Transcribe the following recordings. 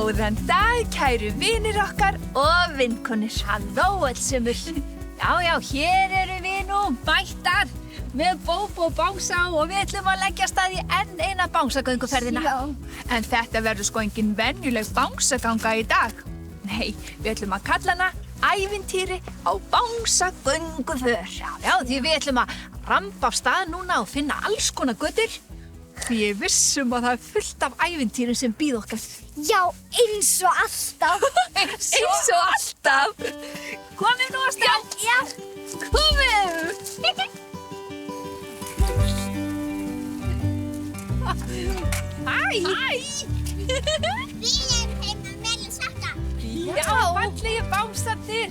Góðan dag, kæru vinir okkar og vinkonur. Halló öllsumur. Já, hér eru við nú mættar með Bóbó bangsa og við ætlum að leggja af stað í enn eina bangsagönguferðina. Já, en þetta verður sko engin venjuleg bangsaganga í dag. Nei, við ætlum að kalla hana ævintýri á bangsagönguför. Já, því við ætlum að ramba af stað núna og finna alls konar götur. Því ég vissum að það er fullt af ævintýrum sem býð okkar. Já, eins og alltaf. Eins og alltaf. Komum nú að stað. Já. Komum. Hæ. Við erum heima með Sakka. Já, fallegi bangsarnir.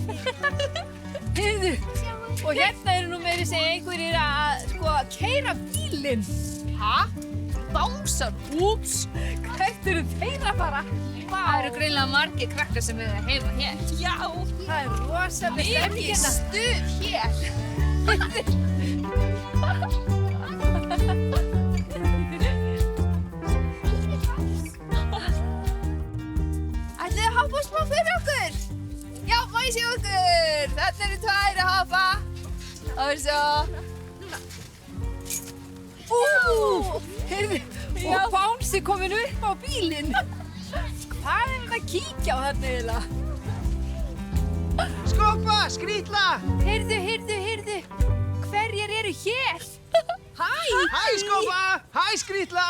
Heyrðu, og hérna eru nú meiri segja einhverjir að sko keyra bílinn. Hæ? Bangsar? Úps, hvert eru þeir að fara? Það eru greinilega margir krakkar sem eru heima hér. Já, Það er rosalega mikið stuð hér. Ætlið þið að hoppa smá fyrir okkur? Já, má ég sé okkur? Þetta eru tvær að hoppa. Og svo... Heyrðu, og Bánsi komin upp á bílinn. Hvað er hann að kíkja á þarna eiginlega? Skoppa, skrýtla! Heyrðu, hverjir eru hér? Hæ, Skoppa! Hæ, skrýtla!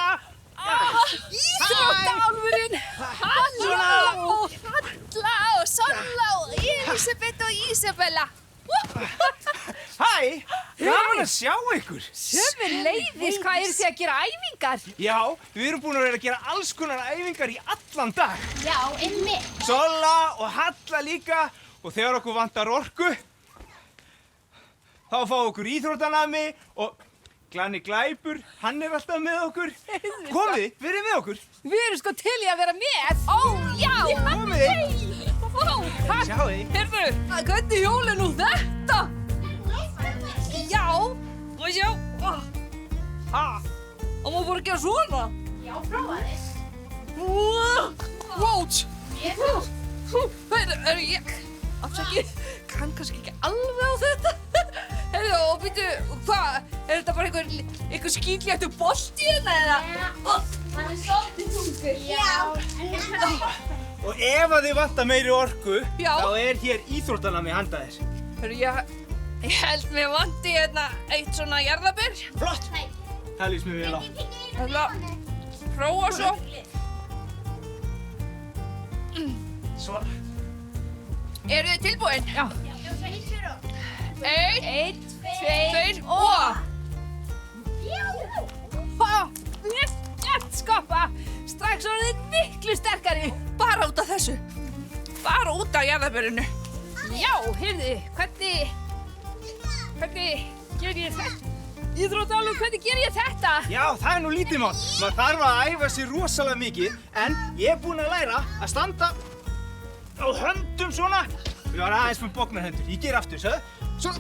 Íþróttaálfurinn! Halló! Halla og Solla og Elisabeth og Isabella. Hæ, gaman að sjá ykkur! Sömuleiðis, hvað eru þið að gera æfingar? Já, við erum búin að vera að gera alls konar æfingar í allan dag. Já, einmitt. Solla og Halla líka. Og þegar okkur vantar orku, þá fá okkur íþróttanami og Glanni Glæpur, hann er alltaf með okkur. Komið, verið með okkur. Við erum sko til í að vera með. Ó, já! Komið. Sjáu þið. Heyrðu, hvernig hjól er nú þetta? Já, og sjá. Ha, og maður bara að gera svona. Já, prófaði. Vóts. Heyrðu, ég afsakið, kann kannski ekki alveg á þetta. Heyrðu, og býttu, hvað, er þetta bara einhver skítléttur bolti hérna eða? Hann er svolítið þungur. Já. Og ef að þið vantar meiri orku, Já. þá er hér íþróttanami handa þér. Heyrðu, ég held mér vanti hérna eitt svona jarðarber. Flott. Það líst mér vel á. Ég ætla að prófa svo. Svona. Eru þið tilbúin? Já. Einn, tveir og... Skoppa! Strax orðið miklu sterkari. Bara út af þessu. Bara út af jarðarberinu. Já, heyrðu, hvernig ger ég þetta? Íþróttálfur, hvernig ger ég þetta? Já, það er nú lítið mál. Maður þarf að æfa sig rosalega mikið, en ég er búinn að læra að standa á höndum svona. Ég var aðeins með bognar hendur. Ég ger aftur, sagði. Svona.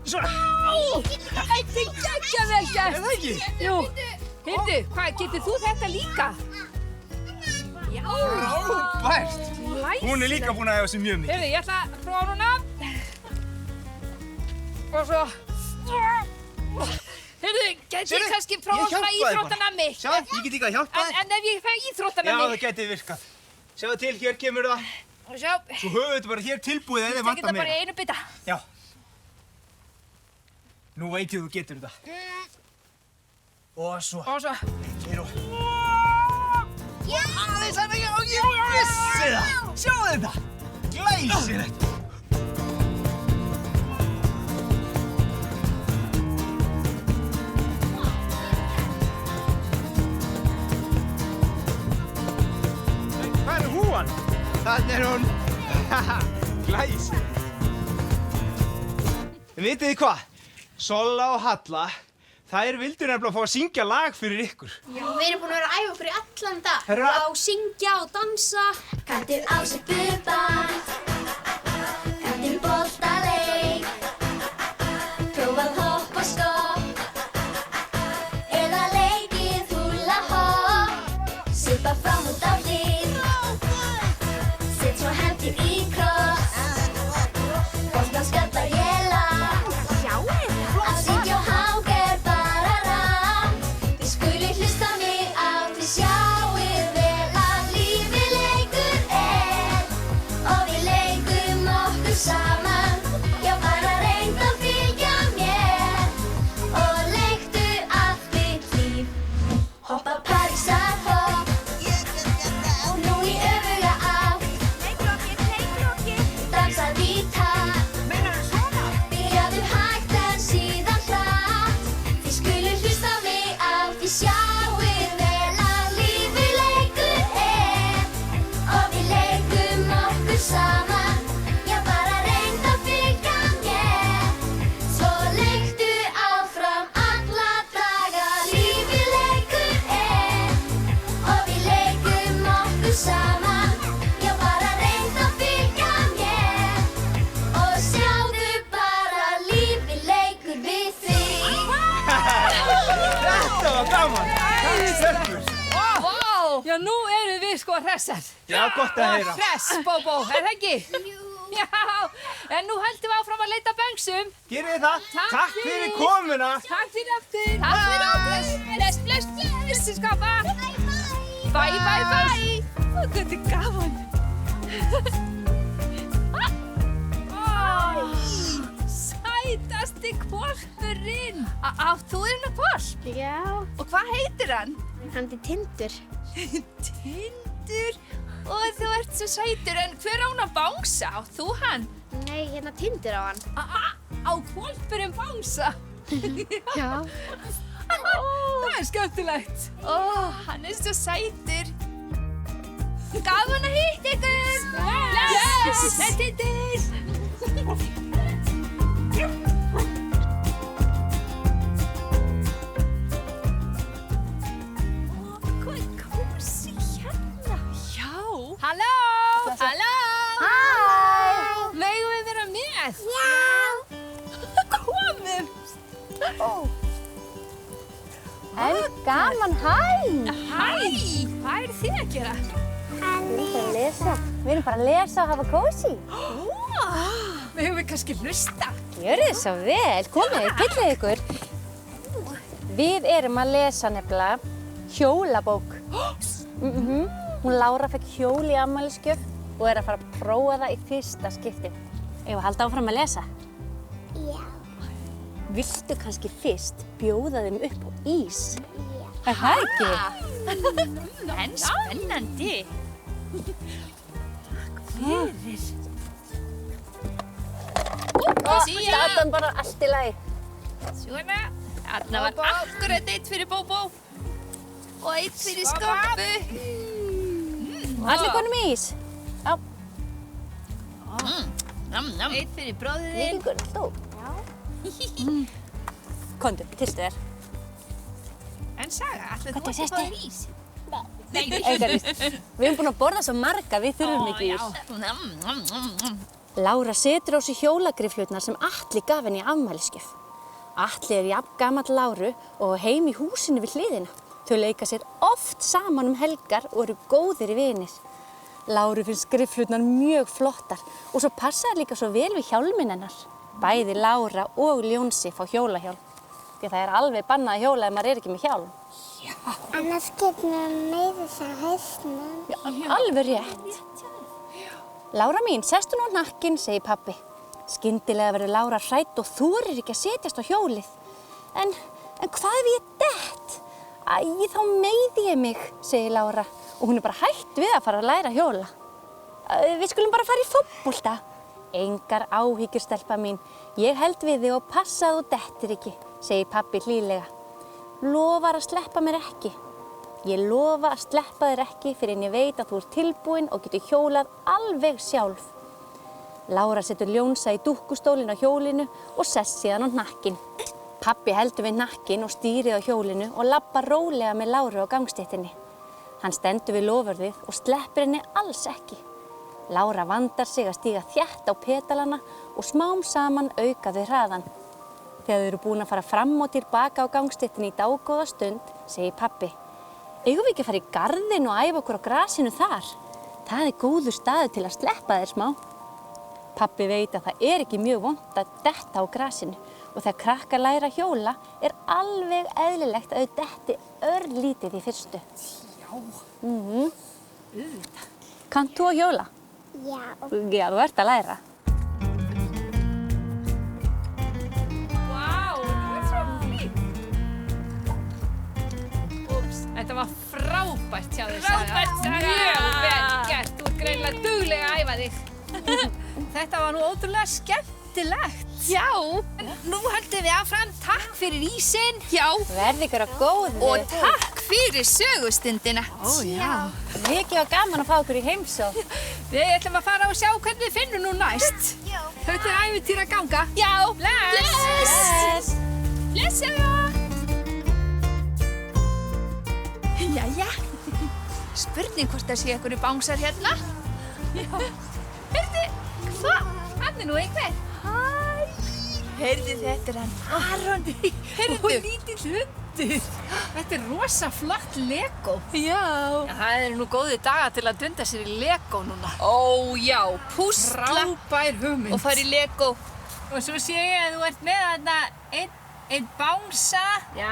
Svona. Þetta er geggja vel gert. Er það ekki? Jú. Heyrðu, hvað, getur þú þetta líka? Já. Frábært. Hún er líka búin að æfa sig mjög mikið. Heyrðu, ég ætla að prófa núna. Og svo... Heyrðu, gæti ég kannski prófa svona íþróttanami? Sjáðu, ég get líka að hjálpa þér. En ef ég fæ Já, íþróttanami? það gæti virkað. Sjáðu til, hér kemur það. Og sjá, Svo höfum við þetta bara hér tilbúið ef þið þetta vantar bara í meira. einu bita. Já. Nú veit ég að þú getur þetta. Og svo. Og svo... Hér og... Aðeins hana, já, ég vissi það! Sjáðu þetta! Glæsilegt! Hvað er húan? Þarna er hún. Glæsilegt. En vitið þið hvað? Solla og Halla, þær vildu nefnilega fá að syngja lag fyrir ykkur. Já, við erum búin að vera að æfa okkur í allan dag. Herra- Og syngja og dansa. Kanntu á sig bubba. Kanntu boltaleik. Prófað hopp og stopp. Eða leikið húlla hopp. Sippa fram út á hlið. skiptir í kross. Boltan skallar ég lag. Að syngja og hanga bara rann. Þið skuluð hlusta mig á, þið sjáið vel að lífið leikur og við leikum okkur saman. Já, bara reyndu að fylgja mér og leiktu allt þitt líf. Hoppa Parísarhopp og nú í öfuga átt. Dansað í takt. Byrjaðum hægt en síðan hratt. Þið skuluð hlusta mig á, þið sjáið vel að lífið leikur og við leikum okkur saman. Já, bara reyndu að fylgja mér, svo leiktu áfram alla daga. Lífið leikur og við leikum okkur saman. Já, bara reyndu að fylgja mér og sjáðu bara, lífið leikur við þig. Þetta var gaman! Takk, stelpur! Já, nú erum við sko hressar. Já, gott að heyra. Hress, Bóbó, er það ekki? Já, en nú höldum við áfram að leita böngsum. Gerið þið það? Takk Takk fyrir komuna! Takk fyrir aftur. Takk fyrir aftur. Bless, bless, bless, skapa. Bye, bye, bye. Ó, þetta er gaman. Sætasti hvolpurinn. Átt þú þér nú hvolp? Já, Og hvað heitir hann? hann er Tindur. Tindur. Og þú ert svo sætur, en hver á hann að bangsa? Átt þú hann? Nei, hérna Tindur á hann. Á hvolpurinn bangsa. Já. Það er skemmtilegt. Ó, hann er svo sætur. Gaman að hitta ykkur! Yes! Tindur! Hvað er kósí hérna? Já. Halló! Halló! Hæ! Megum við vera með? Já! Komum! En gaman, hæ! Hæ! Hvað eru þið að gera? Við erum bara að lesa. Við erum bara að lesa og hafa kósí. Megum við kannski hlusta? Gjörið þið svo vel. Komið, tillið ykkur. Við erum að lesa nefnilega hjólabók. Hún Lára fekk hjól í afmælisgjöf og er að fara að prófa það í fyrsta skipti. Eigum að halda áfram að lesa? Já. Viltu kannski fyrst bjóða þeim upp á ís? Er það ekki? En spennandi. Statan bara allt í lagi. Svona, þarna var akkurat eitt fyrir Bóbó og eitt fyrir Skoppu. Allir konum í ís? Já. Eitt fyrir bróðið þinn. Mikið gull, þú. Komdu, tiltu þér. En Saga, ætlaðu Hvað þú ekki að sést fá þér? þér ís? Nei. Engar ís. Við erum búin að borða svo marga, við þurfum ekki ís. Lára setur á sig hjólagriflutnar sem Atli gaf henni í afmælisgjöf. Atli er jafn gamall Láru og heim í húsinu við hliðina. Þau leika sér oft saman helgar og eru góðir vinir. Láru finnst griflutnar mjög flottar og svo passar líka svo vel við hjálminn hennar. Bæði Lára og Ljónsi fá hjólahjálm. Því það er alveg bannað að hjóla ef maður er ekki með hjálm. Annars getur maður meira þess að hausnum. Já, alveg rétt. Lára mín, sestu nú á hnakkinn, segir pabbi. Skyndilega verður Lára hrædd og þorir ekki að setjast á hjólið. En hvað ef ég dett? Æ, þá meiði ég mig, segir Lára. Og hún er bara hætt við að fara að læra að hjóla. Við skulum bara fara í fótbolta. Engar áhyggjur, stelpa mín. Ég held við þig og passa að þú dettir ekki, segir pabbi hlýlega. Lofar að sleppa mér ekki. Ég lofa að sleppa þér ekki fyrir en ég veit að þú ert tilbúin og getur hjólað alveg sjálf. Lára setur Ljónsa í dúkkustólinn á hjólinu og sest síðan á hnakkinn. Pabbi heldur við hnakkinn og stýrið á hjólinu og labbar rólega með Láru á gangstéttinni. Hann stendur við lofvörðið og sleppir henni alls ekki. Lára vandar sig að stíga þétt á petalana og smám saman auka þau hraðan. Þegar þau eru búin að fara fram og til baka á gangstéttinni í dágóða stund, segir pabbi: Eigum við ekki að fara í garðinn og æfa okkur á grasinu þar? Það er góður staður til að sleppa þér smá. Pabbi veit að það er ekki mjög vont að detta á grasinu og þegar krakkar læra að hjóla er alveg eðlilegt að þau detti örlítið í fyrstu. Já. Kannt þú að hjóla? Já. Já, þú ert að læra. Vá, þú ert svo flink. Úps, þetta var frábært hjá þér, Saga. Frábært, Saga. Mjög vel gert, þú ert greinilega dugleg að æfa þig. Þetta var nú ótrúlega skemmtilegt. Já. Nú höldum við áfram. Takk fyrir ísinn. Já. Verði ykkur að góðu. Og takk fyrir sögustundina. Já. Mikið var gaman að fá ykkur í heimsókn. Við ætlum að fara og sjá hvernig við finnum nú næst. Já. Þetta er ævintýra ganga. Já. Bless. Bless, Saga. Jæja. Spurning hvort það sé einhverju bánsar hérna. Heyrðu, hvað? Hann er nú einhver. Heyrðu, þetta er hann Aron. Heyrðu. Og lítill hundur. Þetta er rosa flott Lego. Já. Það eru nú góði dagar til að dunda sér í Lego núna. Ó, já, púsla Frábær hugmynd. og fara í Lego. Og svo sé ég að þú ert með þarna einn bánsa. Já,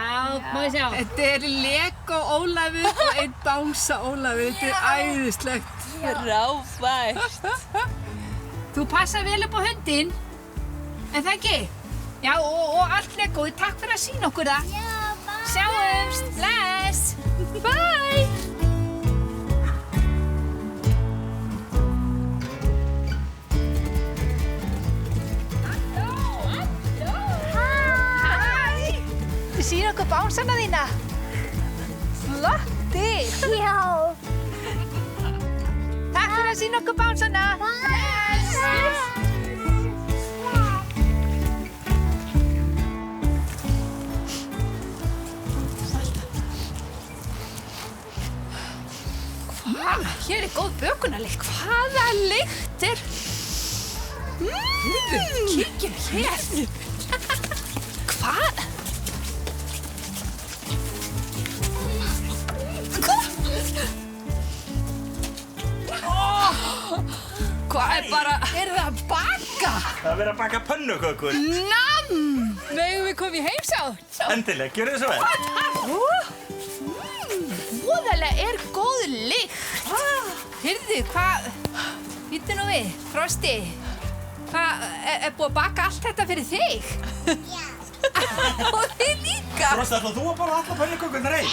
má ég sjá. Þetta er Lego Ólafur og einn bánsa Ólafur. Þetta er æðislegt. Frábært. Þú passar vel upp á hundinn. En það ekki? Já, og allt Legoið. Takk fyrir að sýna okkur það. Já, bye. Sjáumst. Bless. Bye. Þú sýnir okkur bánsana þína. Flottir. Já. Takk fyrir að sýna okkur bánsana. Bless. Hér er góð bökunarlykt. Hvaða lykt er? Kíkjum hér. Hvað? Hvað er bara... Er það að baka? Það er verið að baka pönnukökur. Namm! Megum við komið í heimsókn? Endilega, gjörðu þið svo vel. Voðalega er góð lykt. Heyrðu, hvað... Býttu nú við, Frosti. Hvað, er búið að baka allt þetta fyrir þig? Já. Og þið líka? Frosti, ætlað þú að borða alla pönnukökurnar einn?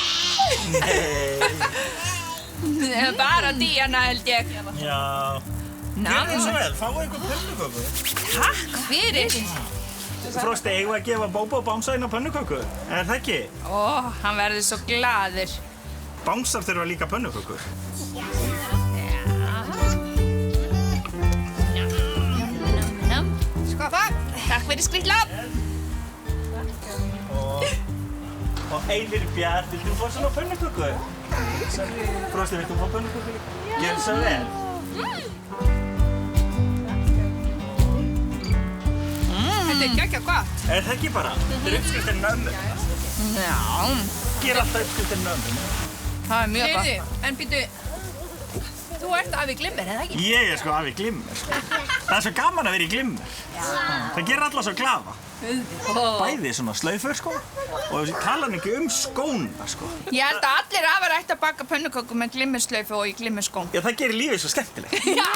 Nei. Bara Díana held ég. Já. Gjörðu þið svo vel, fáið ykkur pönnukökur. Takk fyrir. Frosti, eigum við að gefa Bóbó bánsa inn á pönnuköku? Er það ekki? Ó, hann verður svo glaður. Bánsar þurfa líka pönnukökur. Skoppa, takk fyrir skrýtla. Og Eilir Bjart, viltu fá svona pönnuköku? Frosti, viltu fá pönnuköku? Gjörðu svo vel. Þetta er geggjað gott. Er það ekki bara? Þetta er uppskriftin ömmu. Já, Ger alltaf uppskriftin ömmu. það er mjög gott. Heyrðu, en býttu, þú ert afi Glimmer, eða ekki? Ég er sko afi Glimmer. Það er svo gaman að vera í Glimmer. Það gerir alla svo glaða. Bæði svona slaufur sko og talan ekki skóna sko. Ég held að allir afar ætti að baka pönnuköku með glimmerslaufu og í glimmerskóm. Já, það gerir lífið svo skemmtilegt. Já.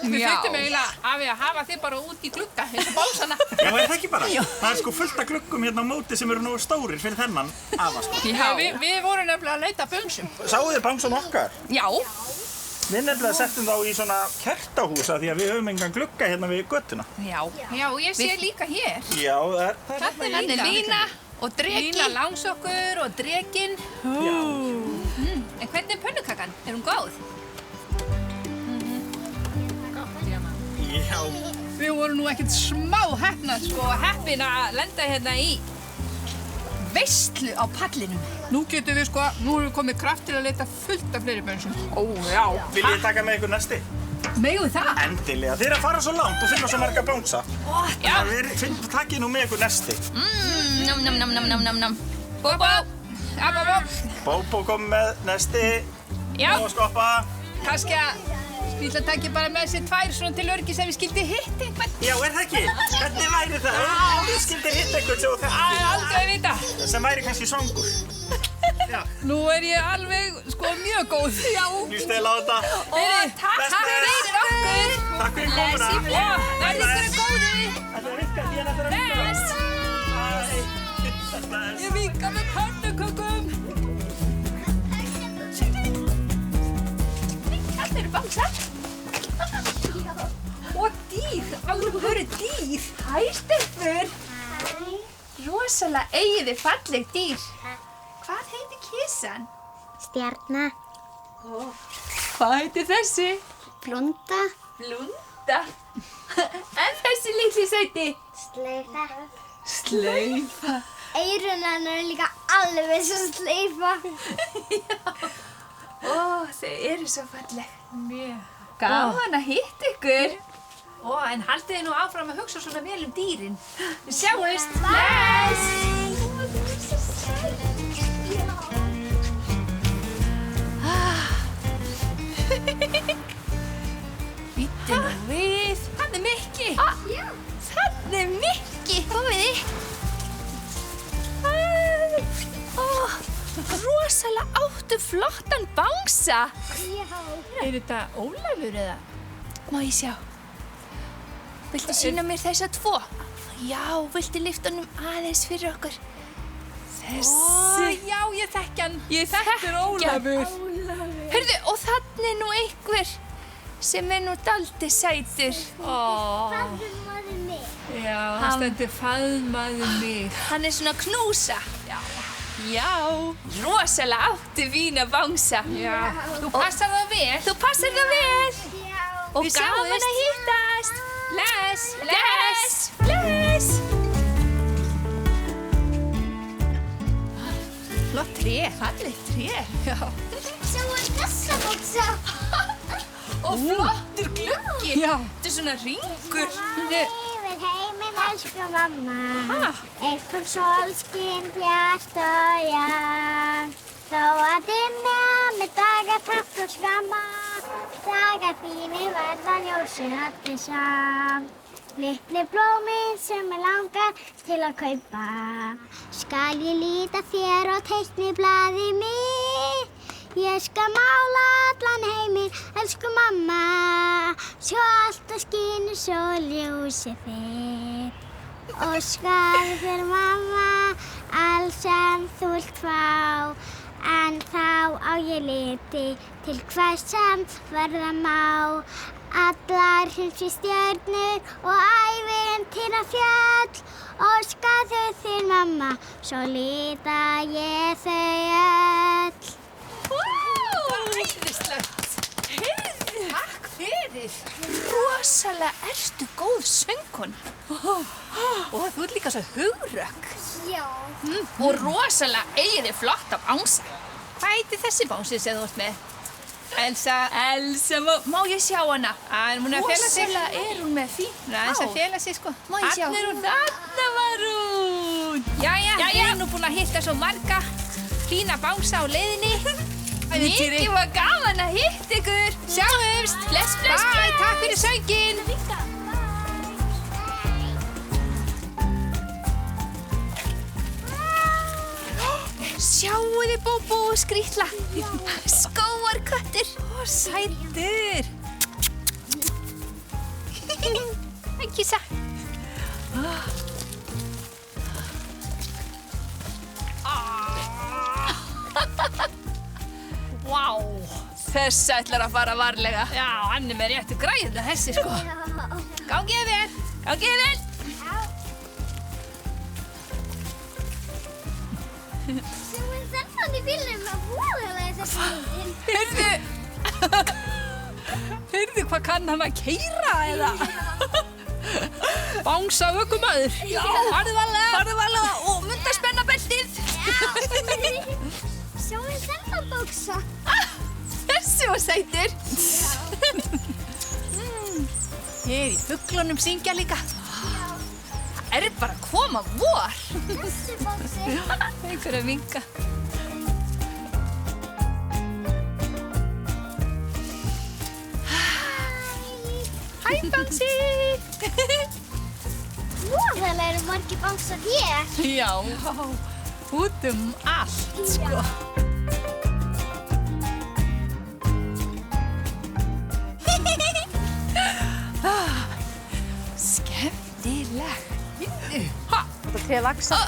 Við Já. þurftum eiginlega afi að hafa þið bara út í glugga, eins og básana. Já, er það ekki bara? Það er sko fullt af gluggum hérna á móti sem eru nógu stórir fyrir þennan afa sko. Já, Við vorum nefnilega að leita böngsum. Sáu þið bangsan okkar? já, Við nefnilega settum þá í svona kertahúsa því að við höfum engan glugga hérna við göttuna. já. Já, og ég sé líka hér. Já, það er Þetta Hann er Lína og Dreki. Lína Langsokkur og Drekinn. Já. En hvernig er pönnukakan? Er hún góð? Já. Við vorum nú ekkert smá heppnar, sko, heppin að lenda hérna í veislu á pallinum. Nú getum við, sko, nú erum við komið kraft til að leita fullt af fleiri bönsum. Ó, já. Viljið þið taka með ykkur næsti? Megum við það? Endilega. Þið eru að fara svo langt og finna svo marga bánsa. Já. Takkið nú með ykkur næsti. Nam. Bóbó. Abba, Bóbó kom með næsti. Já. Og skoppa. kannski að Ég ætla að taka bara með sér 2 svona til öryggis ef ég skildi hitt einhvern. Já, það ekki? Hvernig væri það? Ef þú skildir hitt einhvern sem þú þekkir. Aldrei að vita. Sem væri kannski svangur. Já. Nú ég alveg, mjög góð. Já. Lýst þér á þetta. Takk fyrir okkur. Takk fyrir komuna. Verði ykkur góði. Þetta virkar því að þetta er að virka. Ég vinka með pönnukökum. Allir eru bangsa. Og dýr, alvöru dýr. Hæ, Stelpur. Rosalega eigið þið falleg dýr. Hvað heitir kissan? Stjarna. Hvað heitir þessi? Blunda. Blunda. En þessi litli sæti? Slaufa. Slaufa. Eyrun hennar líka alveg svo slaufa. Ó, þau eru svo falleg. Mjög. Gaman að hitta ykkur. Ó, en haldið þið nú áfram að hugsa svona vel dýrin. Við sjáumst. Bless. Bíddu nú við. Þannig Mikki. Þannig er Mikki. Komiði. Rosalega áttu flottan bangsa. Er þetta Ólafur eða? Má ég sjá? Viltu sýna mér þessa 2? Já, viltu lyfta honum aðeins fyrir okkur? Þessi. Já, ég þekki hann. Þetta er Ólafur. Heyrðu, og þannig er nú einhver sem er nú dálítið sætur. Faðmaðu mig. Já, það stendur faðmaðu mig. Hann er svona að knúsa. Já, rosalega áttu fína bangsa. Já, þú passar það vel. Þú passar það vel. Og Við gaman sjáumst. að hittast. Bless, Bless, bless. Flott tré. Fallegt tré. Já. Sjáu þessa bóksa. Og flottur gluggi. Já. Þetta er svona ringur. Yfir heiminn, elsku mamma. Eitthvað sólskinn, bjart og jafn. Þó að dimma með dagar tapt og skamma. Dagar þínir verða ljósin allir saman. Litli blómin sem langar til að kaupa. Skal ég líta þér og teikni blaðið mitt. Ég skal mála allan heiminn, elsku mamma. Svo allt og skínu svo ljósið þitt. Og skal þér mamma alls sem þú vilt fá. En þá á ég liti til hvers sem verða má. Allar himsi stjörnur og ævintýrafjöll. Óskaðu þér mamma, svo lita ég þau öll. Æðislegt. Heyrðu. Takk fyrir. Rosalega ertu góð söngkona. Og þú ert líka svo hugrökk. Já. Og rosalega eigið þið flotta bangsa. Hvað heitir þessi bánsi sem þú ert með? Elsa. Elsa, má ég sjá hana? Er hún að fela sig? Rosalega er hún með fín Hún er aðeins að fela sig, sko. Má ég sjá? Þarna er hún. Þarna var hún. Jæja, við erum nú búin að hitta svo marga fína bánsa á leiðinni. Mikið var gaman að hitta ykkur. Sjáumst. Bless, bless, Bye, bless. takk fyrir sönginn. Sjáu þið Bóbó og Skrýtla. Skóarköttur. Sætur. Ekki sætt. Vá, þess ætlar að fara varlega. Já, hann er með réttu græðina þessi, sko. Gangið vel. Gangið vel. Sjáu þennan í bílnum að voðalega þessi myndin. Heyrðu, hvað kann hann að keyra, eða? Bangsa ökumaður. Já. Farðu varlega. Farðu varlega og mynda spenna beltið. Sjáu þennan bóksa. Þessi var sætur. Hér í fuglunum syngja líka. Það er bara að koma vor. Þessi bóksi. Einhver að vinka. Hæ, Bangsi! Voðalega eru margir bánsar hér. Já, út allt, sko. Skemmtilegt. Þetta tré vaksa.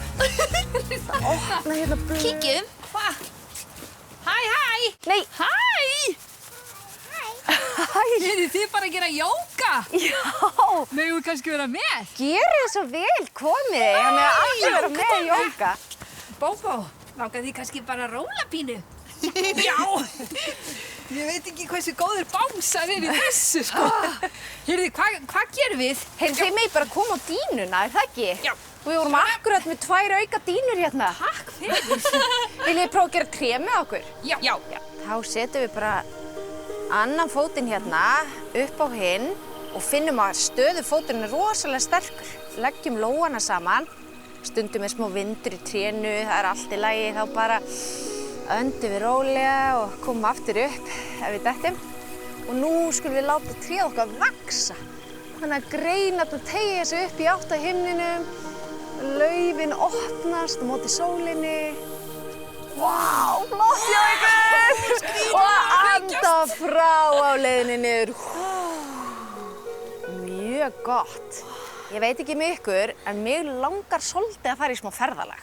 Opna hérna blöð. Kíkjum. Hva? Hæ! Nei. Hæ! Eru þið bara að gera jóga? Já. Megum við kannski vera með? Gerið svo vel, komið. Það með allir vera með í jóga. Bóbó, langar þið kannski bara að róla pínu? Já! Ég veit ekki hversu góður bánsar er í þessu, sko. Heyrðu, hvað gerum við? Heyrðu, þið megið bara koma á dýnuna, er það ekki? Já. Við vorum akkurat með 2 auka dýnur hérna. Takk fyrir. Viljið þið prófa að gera tré með okkur? Já. Þá setjum við bara annan fótinn hérna upp á hinn og finnum að stöðufóturinn er rosalega sterkur. Leggjum lóana saman, stundum er smá vindur í trénu, það er allt í lagi, þá bara öndum við rólega og komum aftur upp ef við dettum. Og nú skulum við láta tréð okkar vaksa. Þannig að greinarnar teygja sig upp í átt að himninum, laufin opnast á móti sólinni. Vá, flott hjá ykkur! Og anda frá á leiðinni niður. Mjög gott. Ég veit ekki með ykkur, en mig langar svolítið að fara í smá ferðalag.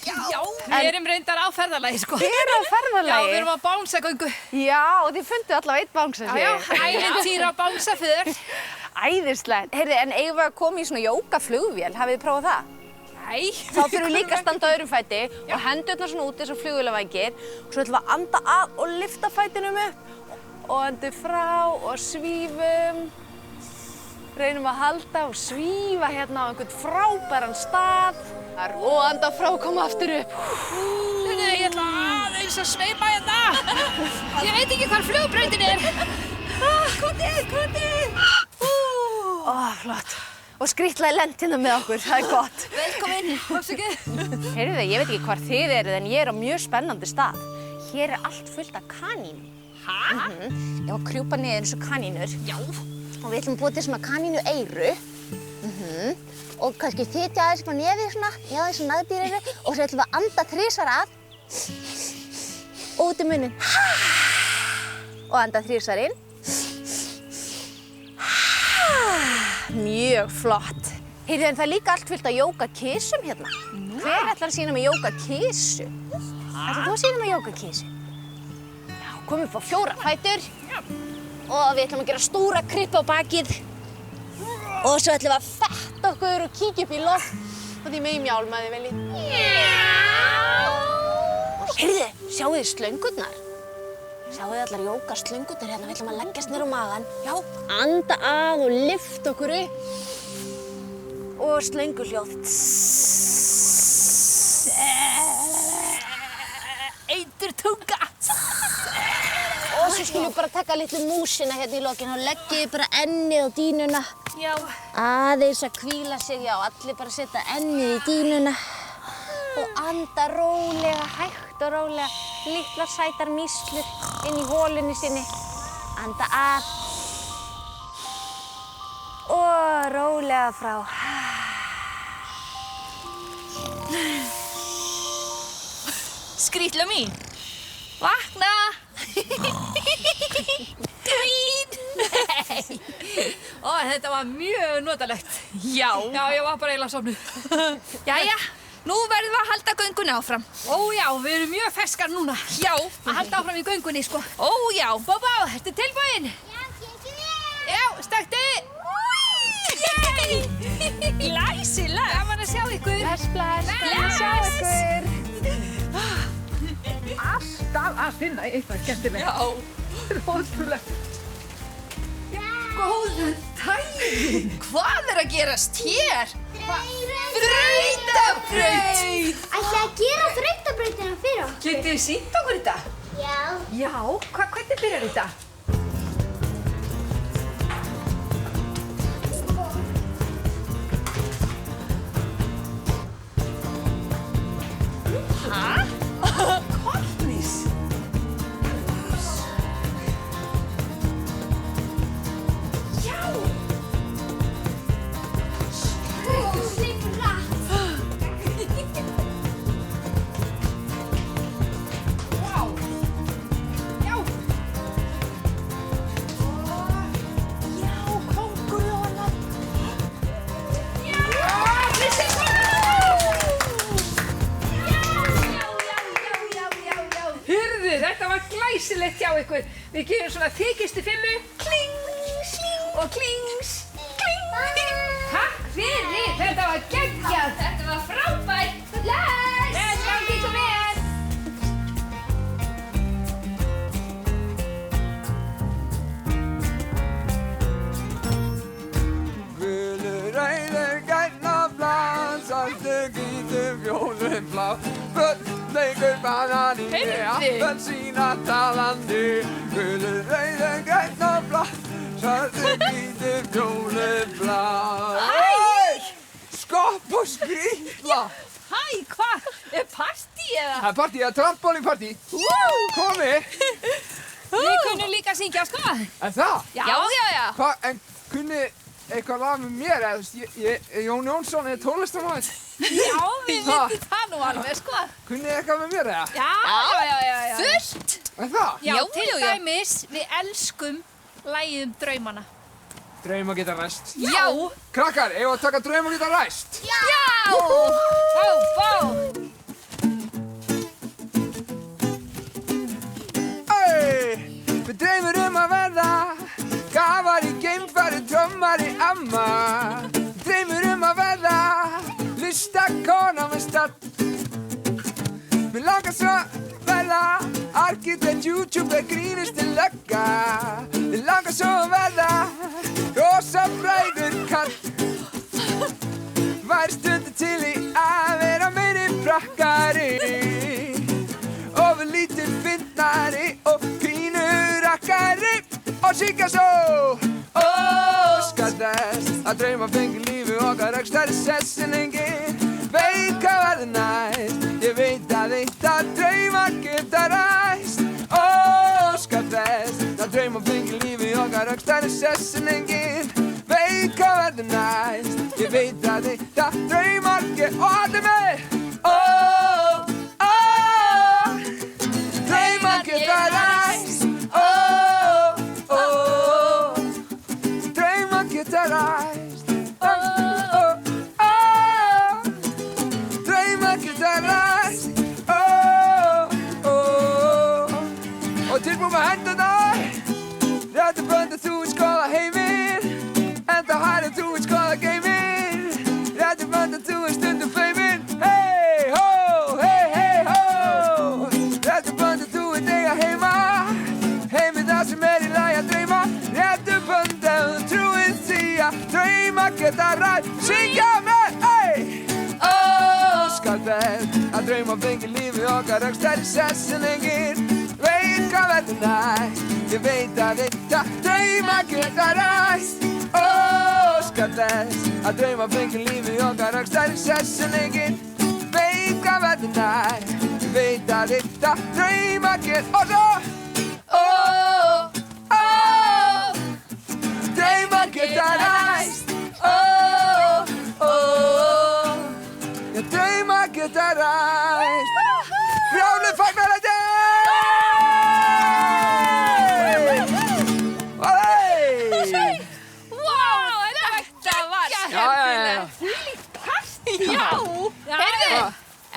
Já, við erum reyndar á ferðalagi, sko. Þið eru á ferðalagi? Já, við erum á bánsagöngu. Já, og þið funduð allavega einn bánsa sig. Já, ævintýra bánsaför. Æðislegt. Heyrðu, en eigum við að koma í svona jókaflugvél? Hafið þið prófað það? Nei. Þá þurfum við líka að standa á öðrum fæti og hendurnar svona út eins og flugvélavængir. Og svo ætlum við að anda að og lyfta fætinum upp og öndum frá og svífum. Reynum að halda og svífa hérna á einhvern frábæran stað. Og anda frá og koma aftur upp. Ég ætla aðeins að sveipa hérna. Ég veit ekki hvar flugbrautin er. Kotið. Ó, flott. Og skrítlaði lent hérna með okkur, það er gott. Velkomin. Afsakið. Heyrðu, ég veit ekki hvar þið eruð en ég er á mjög spennandi stað. Hér er allt fullt af kanínum. Hæ? Ég var að krjúpa niður eins og kanínur. Já. Og við ætlum að búa til svona kanínu eyru. Og kannski þitja aðeins á nefið svona, já eins og nagdýrinu. Og svo ætlum við að anda 3 að. Og út í munnin. Og anda 3 inn. Mjög flott. Heyrðu, en það er líka allt fullt af jógakísum hérna. Hver ætlar að sýna með jógakísu? Ætlar þú að sýna með jógakísu? Já, komum upp á 4 fætur. Og við ætlum að gera stóra kryppu á bakið. Og svo ætlum við að fetta okkur og kíkja upp í loft. Og því megin mjálma þið viljið. Heyrðu, sjáu þið slöngurnar? Sjáu þið allar jógaslöngurnar hérna? Við ætlum að leggjast niður á magann. Já. Anda að og lyfta okkur upp. Og slönguhljóð. Eiturtunga. Og svo skulum við bara taka litlu músina hérna í lokin og leggjum við bara ennið á dýnuna. Já. Aðeins að hvíla sig, já, allir bara setja ennið í dýnuna. Og anda rólega, hægt og rólega, litlar sætar mýslur inn í holunni sinni. Anda að. Og rólega frá. Skrítla mín. Vakna. Grín. Nei. Ó, þetta var mjög notalegt. Já. Já, ég var bara eiginlega sofnuð. Jæja, nú verðum við að halda göngunni áfram. Ó já, við erum mjög ferskar núna. Já. Að halda áfram í göngunni, sko. Ó, já. Bóbá, ertu tilbúin? Já, gengur vel. Já, stöktu. Yey! Glæsilega. Gaman að sjá ykkur. Bless, bless. Gaman að sjá ykkur. Alltaf að finna eitthvað skemmtilegt. Já. Ótrúlegt. Góðan daginn. Hvað er að gerast hér? Þrautabraut. Ætlaði að gera þrautabrautina fyrir okkur. Getið þið sýnt okkur þetta? Já. Já, hvernig byrjar þetta? Kollnís. Já, Við gerum svona þykistu 5, klings, og klings, kling. Takk fyrir, þetta var geggjað. Þetta var frábært. Bless, gangi ykkur vel. Leikur banan í aftan sína talandi Gulur, rauður, grænn og blár Svartur, hvítur, fjólublár Hæ! Skopp og skrýtla Hæ, hvað? Er partí eða? Það er partí, það er trampolínpartí Komi Við kunnum líka að syngja, sko. En það? Já. En kunni eitthvað lag með mér eða, þú veist, Jón Jónsson er tónlistarmaður Já, við myndum það nú alveg, sko. Kunni eitthvað með mér eða? Já. Fullt. En það? Já, til dæmis, við elskum lagið um draumana. Drauma geta ræst Já. Krakkar, eigum við að taka drauma geta ræst? Já. Fá. Við dreymum að verða Gafari, geimfari, trommari, amma Við dreymum að verða Listakona með start Mér langar svo verða Arkitekt, youtuber, grínisti lögga Mér langar svo verða Rosa frægur kall Væri stundu til í að vera meiri prakkari Og við lítum fyndnari og pínu rakkari Og syngja svo Óskar þess að drauma fengi lífi okkar Öxtari sess en enginn veit hvað verður næst Ég veit að eitt að drauma geta ræst Óskar þess að drauma fengi lífi okkar Öxtari sess en enginn veit hvað verður næst Ég veit að eitt að drauma geta Allir með Drauma geta ræst Drauma geta ræst Drauma geta ræst Og tilbúið með hendurnar Réttu böndin þú vilt skoða heiminn Enda hærinn þú vilt skoða geiminn Réttu böndin þú vilt stundum feiminn Hey ho, hey ho Réttu böndin þú vilt eiga heima Heiminn það sem í lagi að dreyma Réttu böndin trúið því að drauma geta ræst Syngja með, Óskar þess að drauma fengi lífi okkar Öxtari sess en enginn veit hvað verður næst Ég veit að eitt að drauma geta ræst Óskar þess að drauma fengi lífi okkar Öxtari sess en enginn veit hvað verður næst Ég veit að eitt að drauma geta Og svo Drauma geta ræst Já, drauma geta ræst Brjálu fagnarætti Þetta var skemmtilegt. Þvílíkt partí. Heyrðu,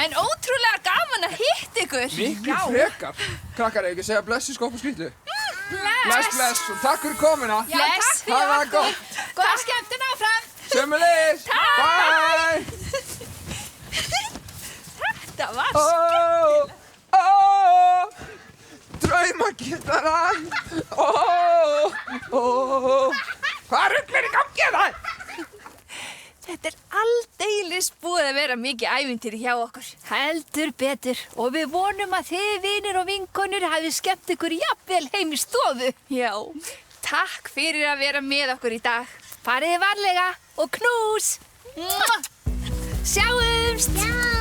en ótrúlega gaman að hitta ykkur. Miklu frekar Krakkar, ekki segja bless í skopp og skrýtlu Bless og takk fyrir komuna Bless. Það var gott Góða skemmtun áfram. Sömuleiðis Bye Þetta var skemmtilegt. Drauma geta ræst Hvað rugl í gangi það? Þetta er aldeilis búið að vera mikið ævintýri hjá okkur. Heldur betur. Og við vonum að þið vinir og vinkonur hafið skemmt ykkur jafnvel heim í stofu. Já. Takk fyrir að vera með okkur í dag. Fariði varlega og knús. Sjáumst. Já.